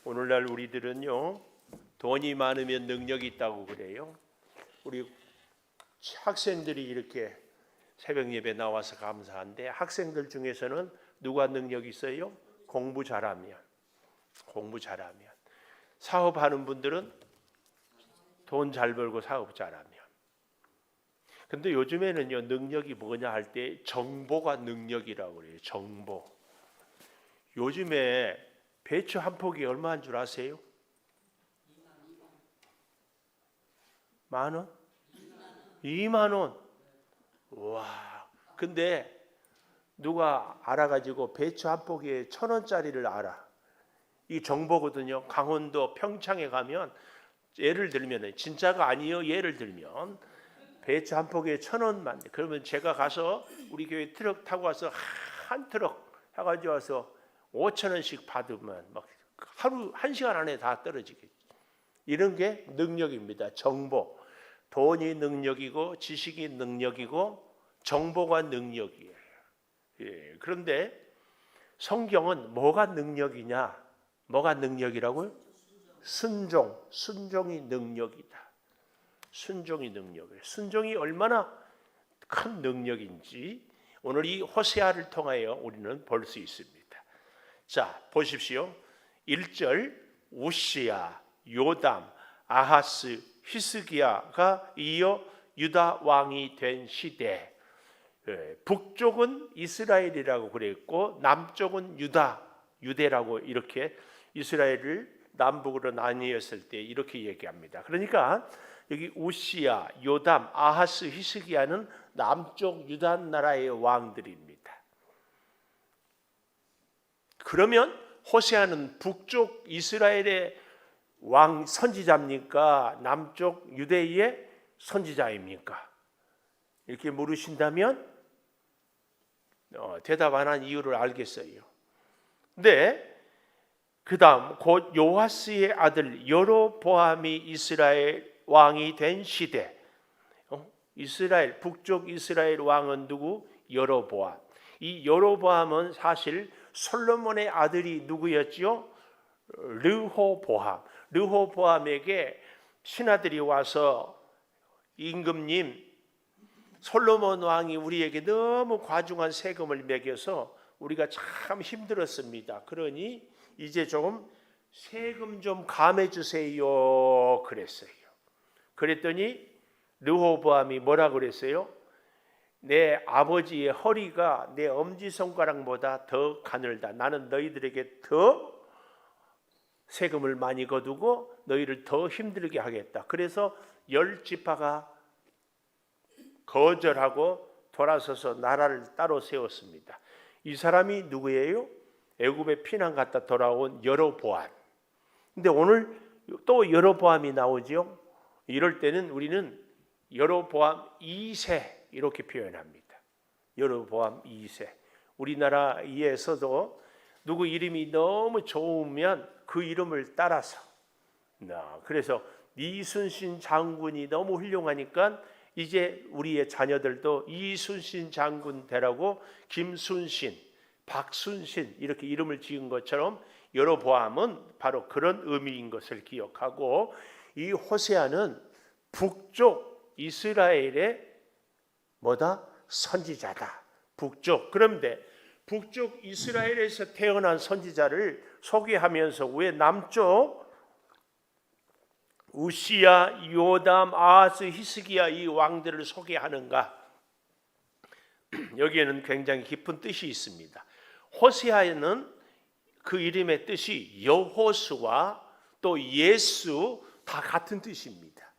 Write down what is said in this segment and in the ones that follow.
오늘날 우리들은요, 돈이 많으면 능력이 있다고 그래요. 우리 학생들이 이렇게 새벽 예배 나와서 감사한데, 학생들 중에서는 누가 능력이 있어요? 공부 잘하면. 사업하는 분들은 돈 잘 벌고 사업 잘하면. 근데 요즘에는요, 능력이 뭐냐 할 때 정보가 능력이라고 그래요. 정보. 요즘에 배추 한 포기 얼마인 줄 아세요? 10,000원? 20,000원. 와. 근데 누가 알아가지고 배추 한 포기에 1,000원짜리를 알아. 이 정보거든요. 강원도 평창에 가면 예를 들면, 진짜가 아니에요. 예를 들면 배추 한 포기에 1,000원만. 그러면 제가 가서 우리 교회 트럭 타고 와서 한 트럭 해가지고 와서 5,000원씩 받으면 막 하루 1시간 안에 다 떨어지겠지. 이런 게 능력입니다. 정보. 돈이 능력이고 지식이 능력이고 정보가 능력이에요. 예, 그런데 성경은 뭐가 능력이냐? 뭐가 능력이라고요? 순종이 능력이다. 순종이 능력이에요. 순종이 얼마나 큰 능력인지 오늘 이 호세아를 통하여 우리는 볼 수 있습니다. 자, 보십시오. 1절 우시야, 요담, 아하스, 히스기야가 이어 유다 왕이 된 시대. 북쪽은 이스라엘이라고 그랬고 남쪽은 유대라고 이렇게 이스라엘을 남북으로 나뉘었을 때 이렇게 얘기합니다. 그러니까 여기 우시야, 요담, 아하스, 히스기야는 남쪽 유다 나라의 왕들입니다. 그러면 호세아는 북쪽 이스라엘의 왕 선지자입니까? 남쪽 유대의 선지자입니까? 이렇게 물으신다면 대답 안 한 이유를 알겠어요. 근데 그 다음 곧 요아스의 아들 여로보암이 이스라엘 왕이 된 시대. 이스라엘 북쪽 이스라엘 왕은 누구? 여로보암. 이 여로보암은 사실 솔로몬의 아들이 누구였죠? 르호보암에게 신하들이 와서 임금님, 솔로몬 왕이 우리에게 너무 과중한 세금을 매겨서 우리가 참 힘들었습니다. 그러니 이제 좀 세금 좀 감해 주세요 그랬어요. 그랬더니 르호보암이 뭐라 그랬어요? 내 아버지의 허리가 내 엄지손가락보다 더 가늘다. 나는 너희들에게 더 세금을 많이 거두고 너희를 더 힘들게 하겠다. 그래서 10지파가 거절하고 돌아서서 나라를 따로 세웠습니다. 이 사람이 누구예요? 애굽에 피난 갔다 돌아온 여로보암. 근데 오늘 또 여로보암이 나오죠. 이럴 때는 우리는 여로보암 2세 이렇게 표현합니다. 여로보암 2세. 우리나라에서도 누구 이름이 너무 좋으면 그 이름을 따라서, 그래서 이순신 장군이 너무 훌륭하니까 이제 우리의 자녀들도 이순신 장군 되라고 김순신, 박순신 이렇게 이름을 지은 것처럼 여로보암은 바로 그런 의미인 것을 기억하고, 이 호세아는 북쪽 이스라엘의 뭐다? 선지자다. 북쪽. 그런데 북쪽 이스라엘에서 태어난 선지자를 소개하면서 왜 남쪽 우시야, 요담, 아하스, 히스기야 이 왕들을 소개하는가? 여기에는 굉장히 깊은 뜻이 있습니다. 호세아에는 그 이름의 뜻이 여호수와 또 예수 다 같은 뜻입니다.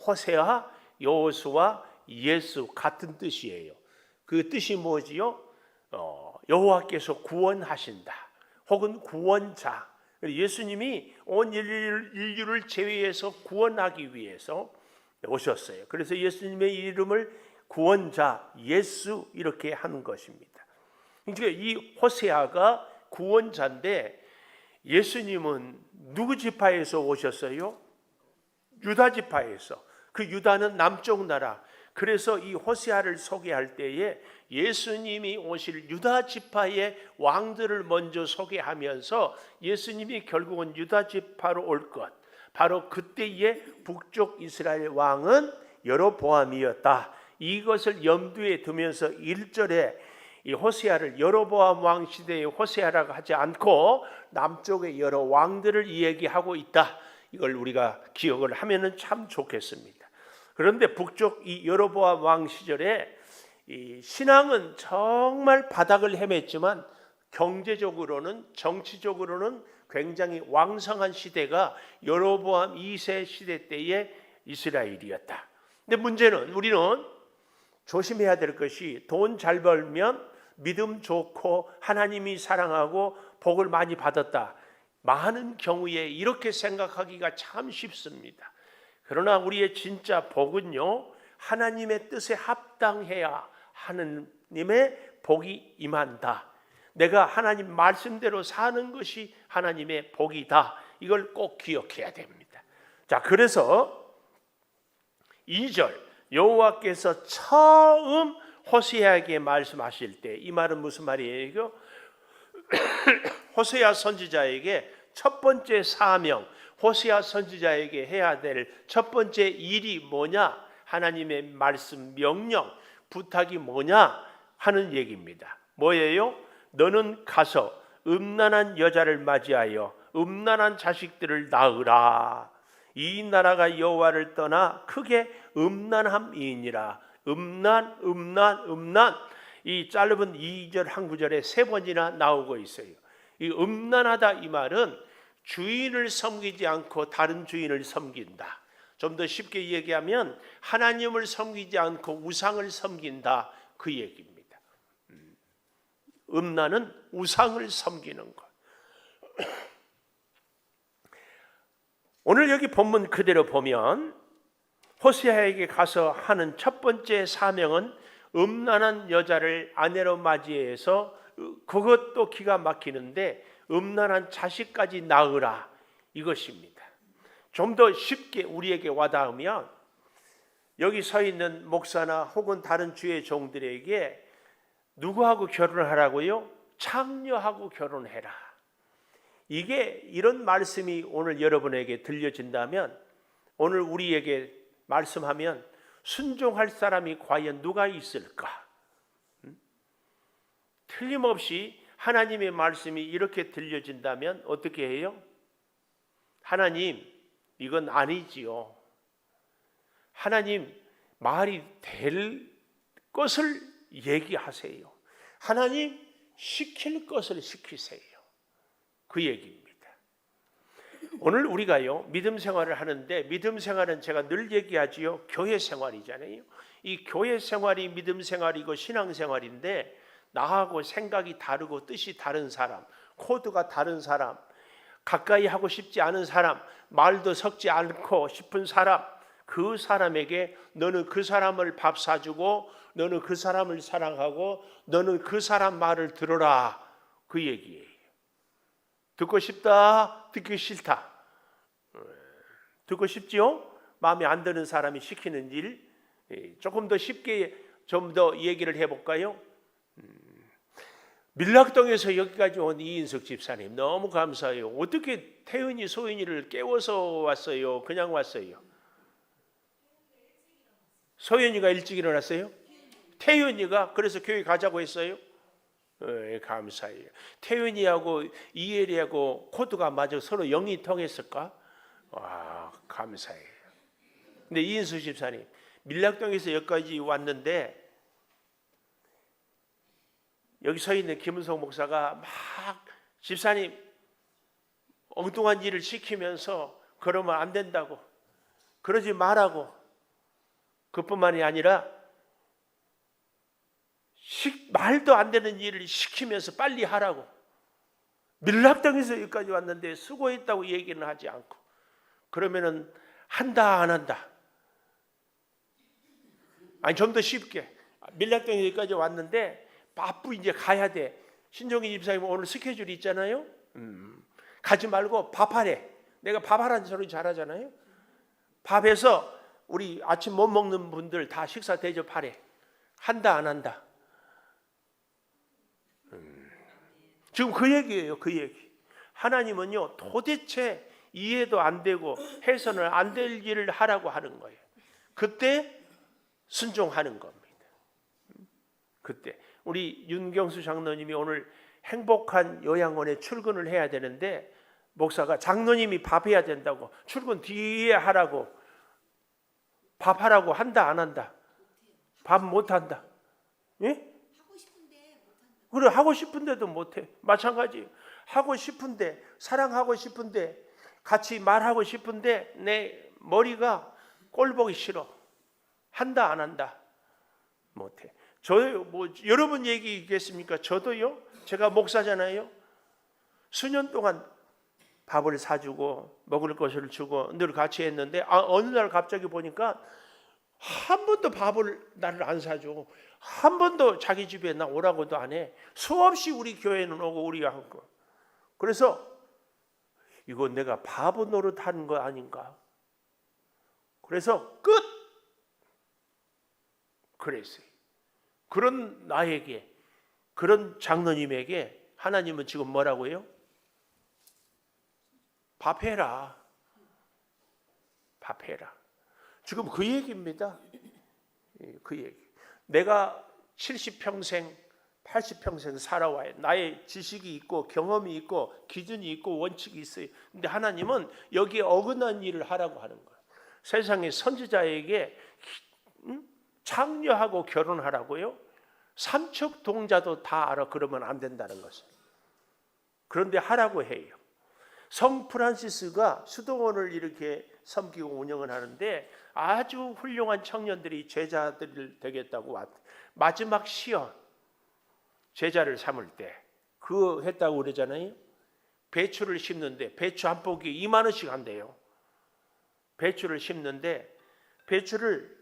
호세아, 여호수와 예수 같은 뜻이에요. 그 뜻이 뭐지요? 여호와께서 구원하신다 혹은 구원자. 예수님이 온 인류를 제외해서 구원하기 위해서 오셨어요. 그래서 예수님의 이름을 구원자, 예수 이렇게 하는 것입니다. 그러니까 이 호세아가 구원자인데 예수님은 누구 지파에서 오셨어요? 유다 지파에서. 그 유다는 남쪽 나라. 그래서 이 호세아를 소개할 때에 예수님이 오실 유다 지파의 왕들을 먼저 소개하면서 예수님이 결국은 유다 지파로 올 것, 바로 그때의 북쪽 이스라엘 왕은 여로보암이었다. 이것을 염두에 두면서 1절에 이 호세아를 여로보암 왕 시대의 호세아라고 하지 않고 남쪽의 여러 왕들을 이야기하고 있다. 이걸 우리가 기억을 하면은 참 좋겠습니다. 그런데 북쪽 이 여로보암 왕 시절에 이 신앙은 정말 바닥을 헤맸지만 경제적으로는 정치적으로는 굉장히 왕성한 시대가 여로보암 2세 시대 때의 이스라엘이었다. 근데 문제는 우리는 조심해야 될 것이 돈 잘 벌면 믿음 좋고 하나님이 사랑하고 복을 많이 받았다. 많은 경우에 이렇게 생각하기가 참 쉽습니다. 그러나 우리의 진짜 복은요, 하나님의 뜻에 합당해야 하나님의 복이 임한다. 내가 하나님 말씀대로 사는 것이 하나님의 복이다. 이걸 꼭 기억해야 됩니다. 자, 그래서 2절 여호와께서 처음 호세아에게 말씀하실 때, 이 말은 무슨 말이에요? 호세아 선지자에게 첫 번째 사명, 호세아 선지자에게 해야 될 첫 번째 일이 뭐냐? 하나님의 말씀, 명령, 부탁이 뭐냐 하는 얘기입니다. 뭐예요? 너는 가서 음란한 여자를 맞이하여 음란한 자식들을 낳으라. 이 나라가 여호와를 떠나 크게 음란함이니라. 음란. 이 짧은 2절 한 구절에 3번이나 나오고 있어요. 이 음란하다 이 말은 주인을 섬기지 않고 다른 주인을 섬긴다. 좀 더 쉽게 얘기하면 하나님을 섬기지 않고 우상을 섬긴다, 그 얘기입니다. 음란은 우상을 섬기는 것. 오늘 여기 본문 그대로 보면 호세아에게 가서 하는 첫 번째 사명은 음란한 여자를 아내로 맞이해서, 그것도 기가 막히는데 음란한 자식까지 낳으라, 이것입니다. 좀 더 쉽게 우리에게 와닿으면 여기 서 있는 목사나 혹은 다른 주의 종들에게 누구하고 결혼을 하라고요? 창녀하고 결혼해라. 이게 이런 말씀이 오늘 여러분에게 들려진다면, 오늘 우리에게 말씀하면 순종할 사람이 과연 누가 있을까? 틀림없이 하나님의 말씀이 이렇게 들려진다면 어떻게 해요? 하나님, 이건 아니지요. 하나님, 말이 될 것을 얘기하세요. 하나님, 시킬 것을 시키세요. 그 얘기입니다. 오늘 우리가요, 믿음 생활을 하는데, 믿음 생활은 제가 늘 얘기하지요, 교회 생활이잖아요. 이 교회 생활이 믿음 생활이고 신앙 생활인데, 나하고 생각이 다르고 뜻이 다른 사람, 코드가 다른 사람, 가까이 하고 싶지 않은 사람, 말도 섞지 않고 싶은 사람, 그 사람에게 너는 그 사람을 밥 사주고, 너는 그 사람을 사랑하고, 너는 그 사람 말을 들어라, 그 얘기예요. 듣고 싶다, 듣기 싫다. 듣고 싶지요? 마음에 안 드는 사람이 시키는 일, 조금 더 쉽게 좀 더 얘기를 해볼까요? 밀락동에서 여기까지 온 이인석 집사님 너무 감사해요. 어떻게 태은이 소연이를 깨워서 왔어요? 그냥 왔어요? 소연이가 일찍 일어났어요? 태은이가 그래서 교회 가자고 했어요? 감사해요. 태은이하고 이혜리하고 코드가 맞아 서로 영이 통했을까? 와, 감사해요. 근데 이인석 집사님 밀락동에서 여기까지 왔는데, 여기 서 있는 김은성 목사가 막 집사님 엉뚱한 일을 시키면서 그러면 안 된다고, 그러지 말라고, 그뿐만이 아니라 말도 안 되는 일을 시키면서 빨리 하라고, 밀랍당에서 여기까지 왔는데 수고했다고 얘기는 하지 않고, 그러면은 한다 안 한다? 아니, 좀 더 쉽게, 밀랍당에서 여기까지 왔는데 바쁘 이제 가야 돼. 신종희 집사님 오늘 스케줄이 있잖아요. 가지 말고 밥하래. 내가 밥하라는 소리 잘하잖아요. 밥해서 우리 아침 못 먹는 분들 다 식사 대접하래. 한다 안 한다? 지금 그 얘기예요. 그 얘기. 하나님은요 도대체 이해도 안 되고 해서는 안 될 일을 하라고 하는 거예요. 그때 순종하는 겁니다. 그때 우리 윤경수 장로님이 오늘 행복한 요양원에 출근을 해야 되는데 목사가 장로님이 밥해야 된다고 출근 뒤에 하라고 밥하라고 한다 안 한다? 밥 못한다. 예? 그래 하고 싶은데도 못해. 마찬가지 하고 싶은데 사랑하고 싶은데 같이 말하고 싶은데 내 머리가 꼴 보기 싫어. 한다 안 한다? 못해. 저요 뭐 여러분 얘기겠습니까? 저도요. 제가 목사잖아요. 수년 동안 밥을 사주고 먹을 것을 주고 늘 같이 했는데 어느 날 갑자기 보니까 한 번도 밥을 나를 안 사줘. 한 번도 자기 집에 나 오라고도 안 해. 수없이 우리 교회는 오고 우리가 하고. 그래서 이거 내가 바보 노릇하는 거 아닌가? 그래서 끝. 그랬어요. 그런 나에게 그런 장로님에게 하나님은 지금 뭐라고 해요? 밥해라. 밥해라. 지금 그 얘기입니다. 그 얘기. 내가 70평생 80평생 살아와요. 나의 지식이 있고 경험이 있고 기준이 있고 원칙이 있어요. 근데 하나님은 여기에 어긋난 일을 하라고 하는 거예요. 세상의 선지자에게 창녀하고 결혼하라고요? 삼척 동자도 다 알아. 그러면 안 된다는 것을. 그런데 하라고 해요. 성 프란시스가 수도원을 이렇게 섬기고 운영을 하는데 아주 훌륭한 청년들이 제자들이 되겠다고 왔대. 마지막 시험 제자를 삼을 때 그거 했다고 그러잖아요. 배추를 심는데 배추 한 포기 2만 원씩 한대요. 배추를 심는데 배추를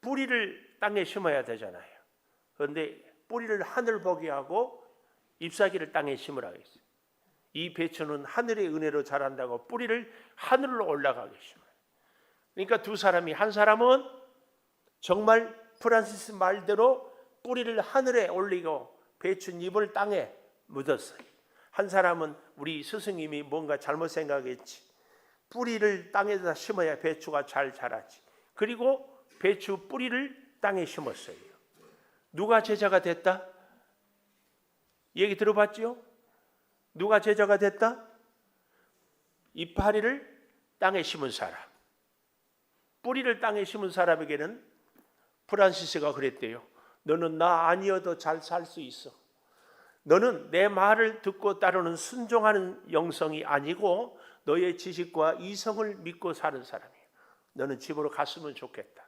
뿌리를 땅에 심어야 되잖아요. 그런데 뿌리를 하늘 보게 하고 잎사귀를 땅에 심으라고 했어요. 이 배추는 하늘의 은혜로 자란다고 뿌리를 하늘로 올라가게 심어요. 그러니까 두 사람이 한 사람은 정말 프란시스 말대로 뿌리를 하늘에 올리고 배추잎을 땅에 묻었어요. 한 사람은 우리 스승님이 뭔가 잘못 생각했지. 뿌리를 땅에다 심어야 배추가 잘 자라지. 그리고 배추 뿌리를 땅에 심었어요. 누가 제자가 됐다? 얘기 들어봤죠? 누가 제자가 됐다? 이파리를 땅에 심은 사람. 뿌리를 땅에 심은 사람에게는 프란시스가 그랬대요. 너는 나 아니어도 잘 살 수 있어. 너는 내 말을 듣고 따르는 순종하는 영성이 아니고 너의 지식과 이성을 믿고 사는 사람이야. 너는 집으로 갔으면 좋겠다.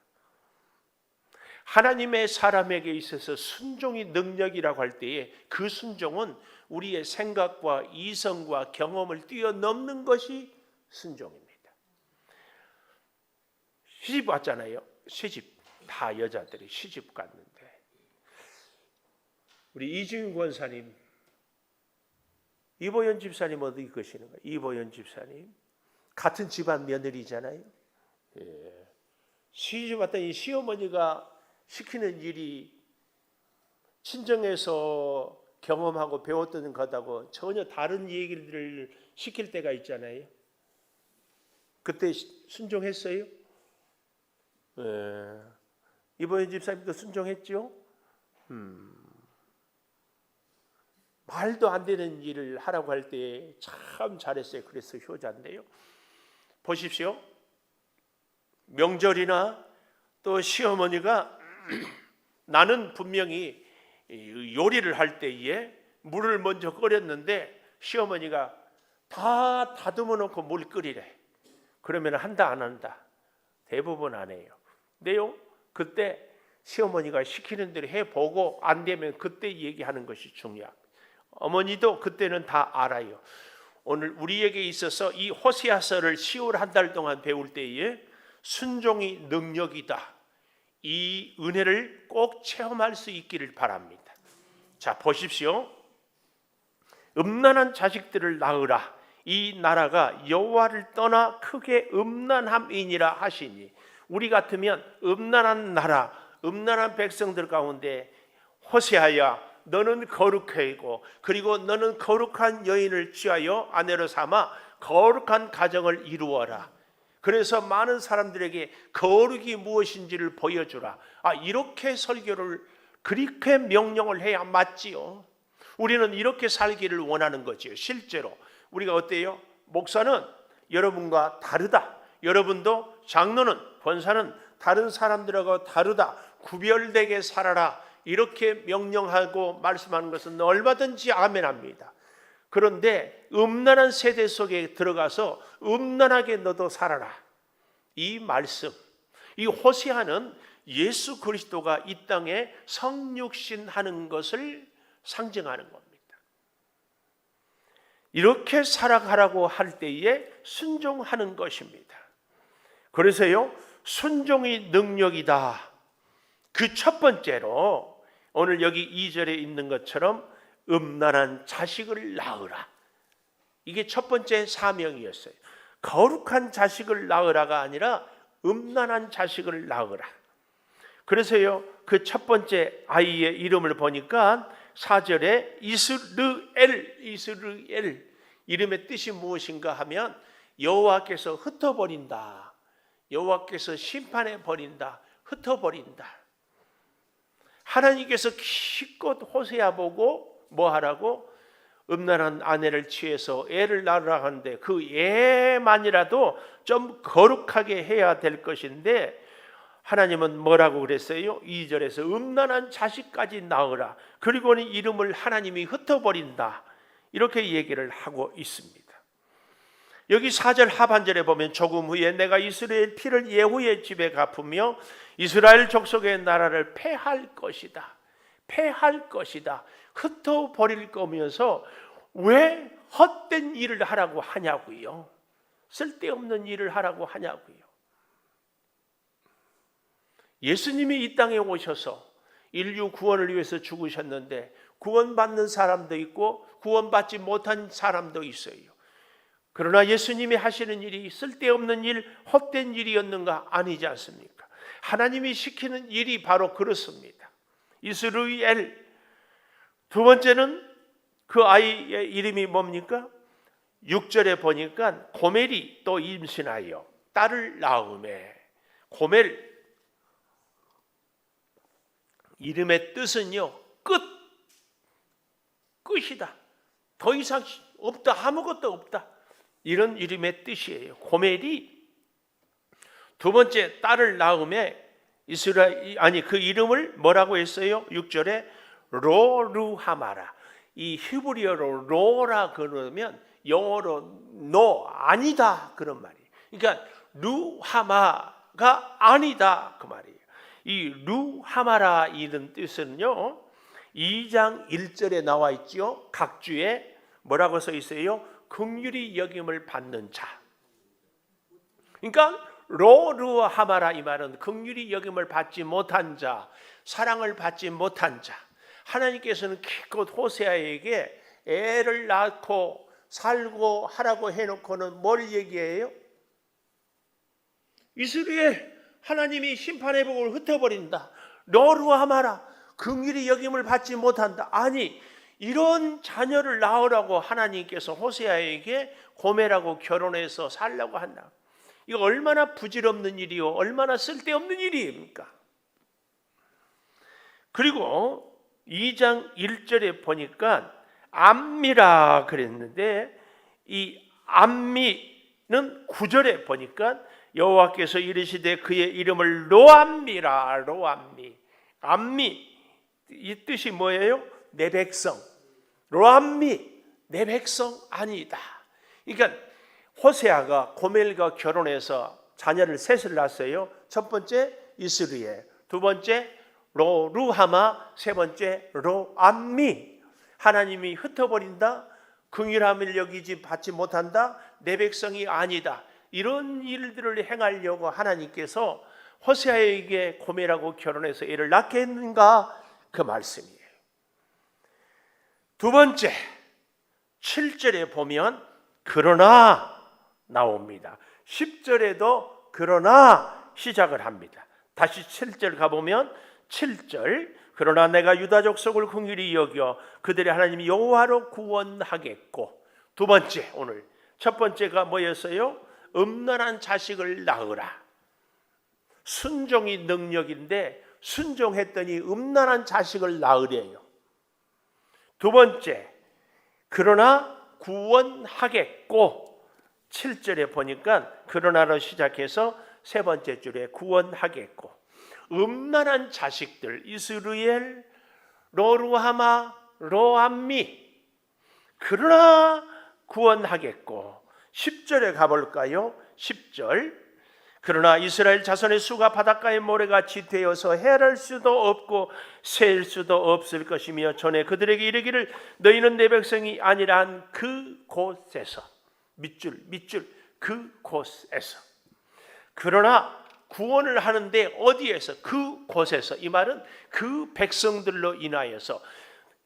하나님의 사람에게 있어서 순종이 능력이라고 할 때에 그 순종은 우리의 생각과 이성과 경험을 뛰어넘는 것이 순종입니다. 시집 왔잖아요. 시집 다 여자들이 시집 갔는데 우리 이중윤 권사님, 이보연 집사님 어디 계시는 거예요? 이보연 집사님 같은 집안 며느리잖아요. 예. 시집 왔더니 시어머니가 시키는 일이 친정에서 경험하고 배웠던 것하고 전혀 다른 얘기를 시킬 때가 있잖아요. 그때 순종했어요? 예. 이보연 집사님도 순종했죠? 말도 안 되는 일을 하라고 할 때 참 잘했어요. 그래서 효자인데요. 보십시오. 명절이나 또 시어머니가 나는 분명히 요리를 할 때에 물을 먼저 끓였는데 시어머니가 다 다듬어 놓고 물 끓이래. 그러면 한다 안 한다? 대부분 안 해요. 근데요, 그때 시어머니가 시키는 대로 해보고 안 되면 그때 얘기하는 것이 중요합니다. 어머니도 그때는 다 알아요. 오늘 우리에게 있어서 이 호세아서를 10월 한 달 동안 배울 때에 순종이 능력이다. 이 은혜를 꼭 체험할 수 있기를 바랍니다. 자, 보십시오. 음란한 자식들을 낳으라. 이 나라가 여호와를 떠나 크게 음란함이니라 하시니 우리 같으면 음란한 나라, 음란한 백성들 가운데 호세아야 너는 거룩해이고 그리고 너는 거룩한 여인을 취하여 아내로 삼아 거룩한 가정을 이루어라. 그래서 많은 사람들에게 거룩이 무엇인지를 보여주라. 이렇게 설교를 그렇게 명령을 해야 맞지요. 우리는 이렇게 살기를 원하는 거지요. 실제로 우리가 어때요? 목사는 여러분과 다르다. 여러분도 장로는 권사는 다른 사람들하고 다르다. 구별되게 살아라. 이렇게 명령하고 말씀하는 것은 얼마든지 아멘합니다. 그런데 음란한 세대 속에 들어가서 음란하게 너도 살아라. 이 말씀, 이 호세아는 예수 그리스도가 이 땅에 성육신하는 것을 상징하는 겁니다. 이렇게 살아가라고 할 때에 순종하는 것입니다. 그래서요, 순종이 능력이다. 그 첫 번째로 오늘 여기 2절에 있는 것처럼 음란한 자식을 낳으라. 이게 첫 번째 사명이었어요. 거룩한 자식을 낳으라가 아니라 음란한 자식을 낳으라. 그래서요, 그 첫 번째 아이의 이름을 보니까 4절에 이스르엘 이름의 뜻이 무엇인가 하면 여호와께서 흩어버린다. 여호와께서 심판해 버린다. 흩어버린다. 하나님께서 기껏 호세아 보고 뭐 하라고? 음란한 아내를 취해서 애를 낳으라 하는데 그 애만이라도 좀 거룩하게 해야 될 것인데 하나님은 뭐라고 그랬어요? 2절에서 음란한 자식까지 낳으라. 그리고는 이름을 하나님이 흩어버린다. 이렇게 얘기를 하고 있습니다. 여기 4절 하반절에 보면 조금 후에 내가 이스라엘 피를 예후의 집에 갚으며 이스라엘 족속의 나라를 패할 것이다. 패할 것이다. 흩어버릴 거면서 왜 헛된 일을 하라고 하냐고요. 쓸데없는 일을 하라고 하냐고요. 예수님이 이 땅에 오셔서 인류 구원을 위해서 죽으셨는데 구원받는 사람도 있고 구원받지 못한 사람도 있어요. 그러나 예수님이 하시는 일이 쓸데없는 일, 헛된 일이었는가? 아니지 않습니까? 하나님이 시키는 일이 바로 그렇습니다. 이스라엘. 두 번째는 그 아이의 이름이 뭡니까? 6절에 보니까 고멜이 또 임신하여 딸을 낳음에, 고멜 이름의 뜻은요, 끝이다. 더 이상 없다. 아무것도 없다. 이런 이름의 뜻이에요. 고멜이 두 번째 딸을 낳음에 그 이름을 뭐라고 했어요? 6절에 로루하마라. 이 히브리어로 로라 그러면 영어로 no 아니다 그런 말이에요. 그러니까 루하마가 아니다 그 말이에요. 이 루하마라 이런 뜻은요 2장 1절에 나와 있죠. 각주에 뭐라고 써 있어요? 긍휼히 여김을 받는 자. 그러니까 로루하마라 이 말은 긍휼히 여김을 받지 못한 자, 사랑을 받지 못한 자. 하나님께서는 기껏 호세아에게 애를 낳고 살고 하라고 해놓고는 뭘 얘기해요? 이스라엘 하나님이 심판의 복을 흩어버린다. 로루하마라 긍휼히 여김을 받지 못한다. 아니 이런 자녀를 낳으라고 하나님께서 호세아에게 고멜하고 결혼해서 살라고 한다. 이거 얼마나 부질없는 일이요, 얼마나 쓸데없는 일입니까? 그리고 2장 1절에 보니까 암미라 그랬는데 이 암미는 9절에 보니까 여호와께서 이르시되 그의 이름을 로암미라. 로암미. 암미 이 뜻이 뭐예요? 내 백성. 로암미 내 백성 아니다. 그러니까 호세아가 고멜과 결혼해서 자녀를 셋을 낳았어요. 첫 번째 이스라엘, 두 번째 로루하마, 세 번째 로암미. 하나님이 흩어버린다. 긍휼함을 여기지 받지 못한다. 내 백성이 아니다. 이런 일들을 행하려고 하나님께서 호세아에게 고멜하고 결혼해서 애를 낳게 했는가? 그 말씀이에요. 두 번째 7절에 보면 그러나 나옵니다. 10절에도 그러나 시작을 합니다. 다시 7절 가보면 7절 그러나 내가 유다 족속을 긍휼히 여겨 그들의 하나님 여호와로 구원하겠고, 두 번째, 오늘 첫 번째가 뭐였어요? 음란한 자식을 낳으라. 순종이 능력인데 순종했더니 음란한 자식을 낳으래요. 두 번째, 그러나 구원하겠고, 7절에 보니까 그러나로 시작해서 세 번째 줄에 구원하겠고, 음란한 자식들 이스라엘, 로루하마, 로암미, 그러나 구원하겠고. 10절에 가볼까요? 10절 그러나 이스라엘 자손의 수가 바닷가의 모래같이 되어서 헤아릴 수도 없고 셀 수도 없을 것이며 전에 그들에게 이르기를 너희는 내 백성이 아니라 한 그곳에서, 밑줄 그곳에서. 그러나 구원을 하는데 어디에서? 그곳에서. 이 말은 그 백성들로 인하여서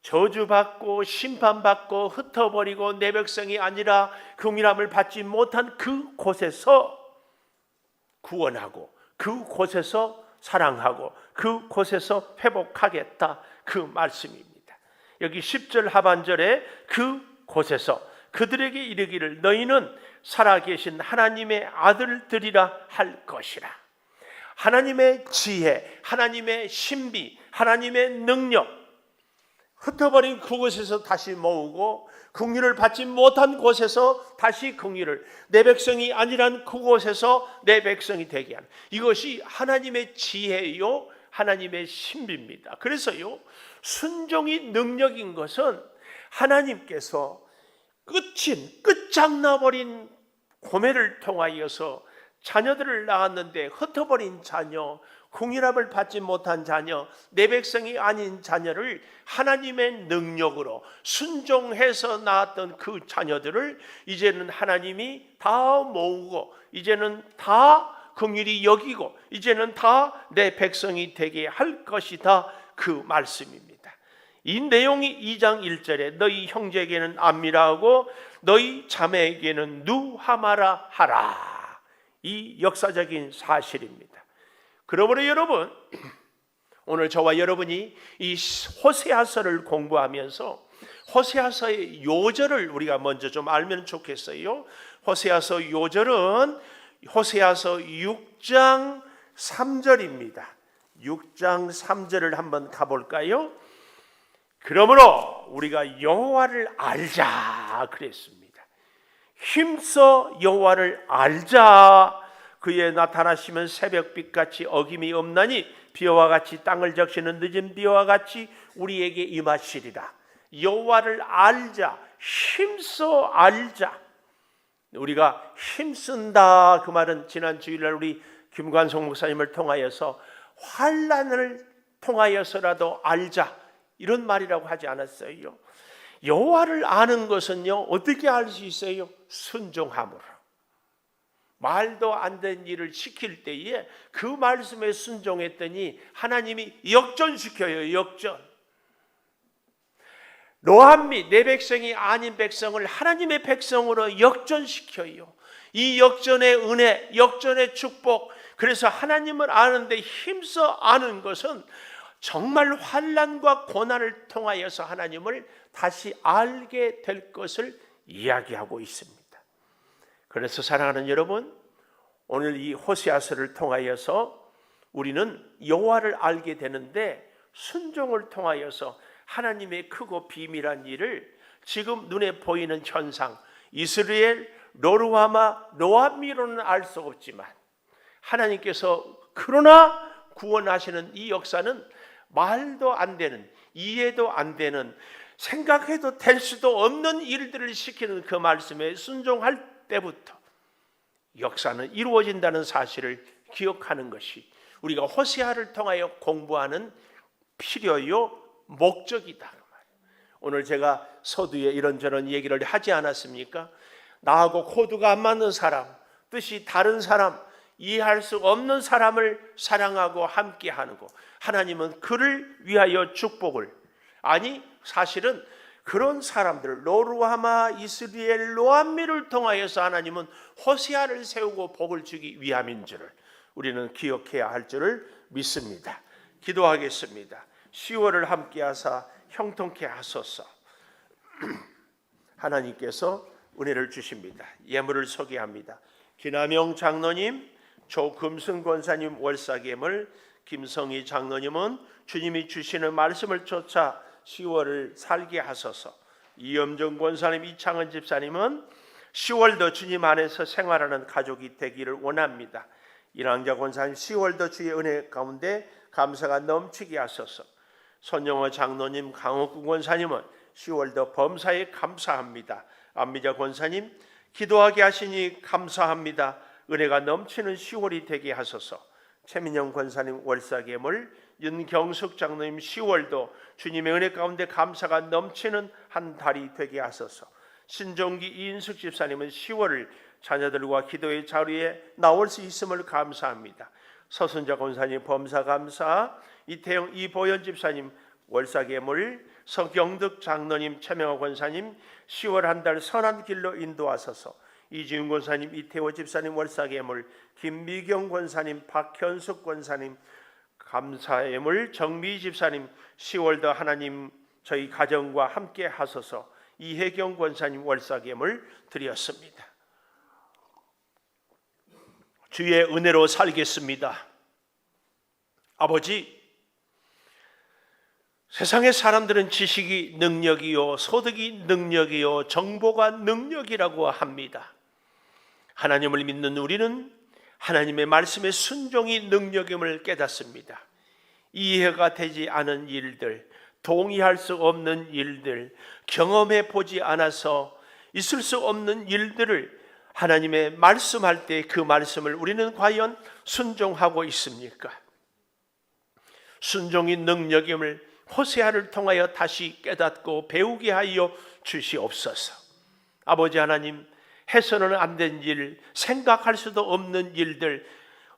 저주받고 심판받고 흩어버리고 내 백성이 아니라 긍휼함을 받지 못한 그곳에서 구원하고, 그곳에서 사랑하고, 그곳에서 회복하겠다, 그 말씀입니다. 여기 10절 하반절에 그곳에서 그들에게 이르기를 너희는 살아계신 하나님의 아들들이라 할 것이라. 하나님의 지혜, 하나님의 신비, 하나님의 능력, 흩어버린 그곳에서 다시 모으고 긍휼을 받지 못한 곳에서 다시 긍휼을, 내 백성이 아니란 그곳에서 내 백성이 되게 하는, 이것이 하나님의 지혜요 하나님의 신비입니다. 그래서요, 순종이 능력인 것은 하나님께서 끝장나버린 고매를 통하여서 자녀들을 낳았는데 흩어버린 자녀, 긍휼함을 받지 못한 자녀, 내 백성이 아닌 자녀를 하나님의 능력으로 순종해서 낳았던 그 자녀들을 이제는 하나님이 다 모으고, 이제는 다 긍휼히 여기고, 이제는 다 내 백성이 되게 할 것이다, 그 말씀입니다. 이 내용이 2장 1절에 너희 형제에게는 암미라 하고 너희 자매에게는 누하마라 하라, 이 역사적인 사실입니다. 그러므로 여러분, 오늘 저와 여러분이 이 호세아서를 공부하면서 호세아서의 요절을 우리가 먼저 좀 알면 좋겠어요. 호세아서 요절은 호세아서 6장 3절입니다. 6장 3절을 한번 가볼까요? 그러므로 우리가 여호와를 알자 그랬습니다. 힘써 여호와를 알자. 그의 나타나시면 새벽빛같이 어김이 없나니 비와 같이 땅을 적시는 늦은 비와 같이 우리에게 임하시리라. 여호와를 알자, 힘써 알자. 우리가 힘쓴다, 그 말은 지난 주일날 우리 김관성 목사님을 통하여서 환난을 통하여서라도 알자, 이런 말이라고 하지 않았어요? 여호와를 아는 것은요, 어떻게 알 수 있어요? 순종함으로. 말도 안 되는 일을 시킬 때에 그 말씀에 순종했더니 하나님이 역전시켜요. 역전. 로암미, 내 백성이 아닌 백성을 하나님의 백성으로 역전시켜요. 이 역전의 은혜, 역전의 축복. 그래서 하나님을 아는데 힘써 아는 것은 정말 환난과 고난을 통하여서 하나님을 다시 알게 될 것을 이야기하고 있습니다. 그래서 사랑하는 여러분, 오늘 이 호세아서를 통하여서 우리는 여호와를 알게 되는데 순종을 통하여서 하나님의 크고 비밀한 일을 지금 눈에 보이는 현상, 이스라엘, 로루하마, 로암미로는 알 수 없지만 하나님께서 그러나 구원하시는 이 역사는 말도 안 되는, 이해도 안 되는, 생각해도 될 수도 없는 일들을 시키는 그 말씀에 순종할 때부터 역사는 이루어진다는 사실을 기억하는 것이 우리가 호세아를 통하여 공부하는 필요요 목적이다. 오늘 제가 서두에 이런저런 얘기를 하지 않았습니까? 나하고 코드가 안 맞는 사람, 뜻이 다른 사람, 이해할 수 없는 사람을 사랑하고 함께하는 것, 하나님은 그를 위하여 축복을, 아니 사실은 그런 사람들, 로루하마, 이스라엘, 로암미를 통하여서 하나님은 호세아를 세우고 복을 주기 위함인 줄을 우리는 기억해야 할 줄을 믿습니다. 기도하겠습니다. 10월을 함께하사 형통케 하소서. 하나님께서 은혜를 주십니다. 예물을 소개합니다. 김남영 장로님, 조금승 권사님 월사계물, 김성희 장로님은 주님이 주시는 말씀을 쫓아 10월을 살게 하소서. 이염정 권사님, 이창은 집사님은 10월도 주님 안에서 생활하는 가족이 되기를 원합니다. 이랑자 권사님, 10월도 주의 은혜 가운데 감사가 넘치게 하소서. 손영호 장로님, 강옥구 권사님은 10월도 범사에 감사합니다. 안미자 권사님, 기도하게 하시니 감사합니다. 은혜가 넘치는 10월이 되게 하소서. 최민영 권사님 월사계물, 윤경숙 장로님 10월도 주님의 은혜 가운데 감사가 넘치는 한 달이 되게 하소서. 신종기 이인숙 집사님은 10월을 자녀들과 기도의 자리에 나올 수 있음을 감사합니다. 서순자 권사님 범사 감사, 이태영 이보현 집사님 월사계물, 서경득 장로님 최명호 권사님 10월 한 달 선한 길로 인도하소서. 이지훈 권사님, 이태호 집사님 월사계물, 김미경 권사님, 박현숙 권사님 감사예물, 정미 집사님 10월도 하나님 저희 가정과 함께 하소서. 이혜경 권사님 월사계물 드렸습니다. 주의 은혜로 살겠습니다. 아버지, 세상의 사람들은 지식이 능력이요, 소득이 능력이요, 정보가 능력이라고 합니다. 하나님을 믿는 우리는 하나님의 말씀에 순종이 능력임을 깨닫습니다. 이해가 되지 않은 일들, 동의할 수 없는 일들, 경험해 보지 않아서 있을 수 없는 일들을 하나님의 말씀할 때 그 말씀을 우리는 과연 순종하고 있습니까? 순종이 능력임을 호세아를 통하여 다시 깨닫고 배우게 하여 주시옵소서. 아버지 하나님, 해서는 안 된 일, 생각할 수도 없는 일들,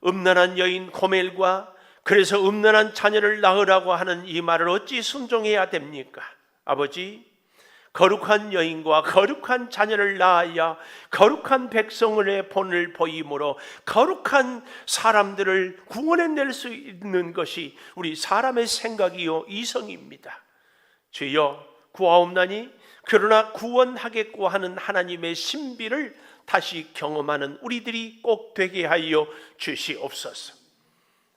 음란한 여인 고멜과 그래서 음란한 자녀를 낳으라고 하는 이 말을 어찌 순종해야 됩니까? 아버지, 거룩한 여인과 거룩한 자녀를 낳아야 거룩한 백성의 본을 보임으로 거룩한 사람들을 구원해낼 수 있는 것이 우리 사람의 생각이요 이성입니다. 주여, 구하옵나니 그러나 구원하겠고 하는 하나님의 신비를 다시 경험하는 우리들이 꼭 되게 하여 주시옵소서.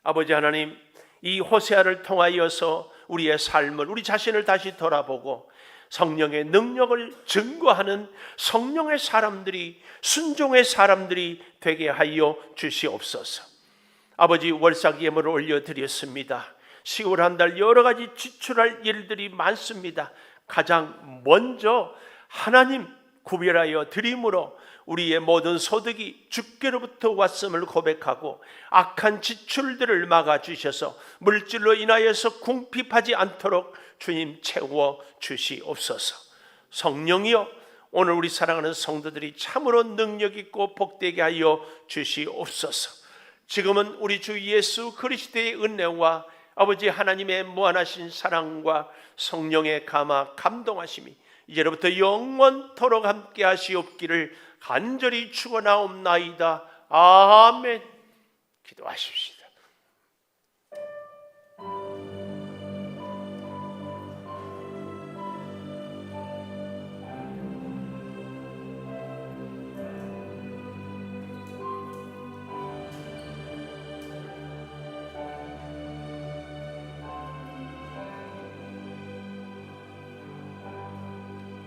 아버지 하나님, 이 호세아를 통하여서 우리의 삶을, 우리 자신을 다시 돌아보고 성령의 능력을 증거하는 성령의 사람들이, 순종의 사람들이 되게 하여 주시옵소서. 아버지, 월삭 예물을 올려드렸습니다. 10월 한 달 여러 가지 지출할 일들이 많습니다. 가장 먼저 하나님 구별하여 드림으로 우리의 모든 소득이 주께로부터 왔음을 고백하고 악한 지출들을 막아주셔서 물질로 인하여서 궁핍하지 않도록 주님 채워 주시옵소서. 성령이여, 오늘 우리 사랑하는 성도들이 참으로 능력 있고 복되게 하여 주시옵소서. 지금은 우리 주 예수 그리스도의 은혜와 아버지 하나님의 무한하신 사랑과 성령의 감화 감동하심이 이제로부터 영원토록 함께 하시옵기를 간절히 축원하옵나이다. 아멘. 기도하십시오.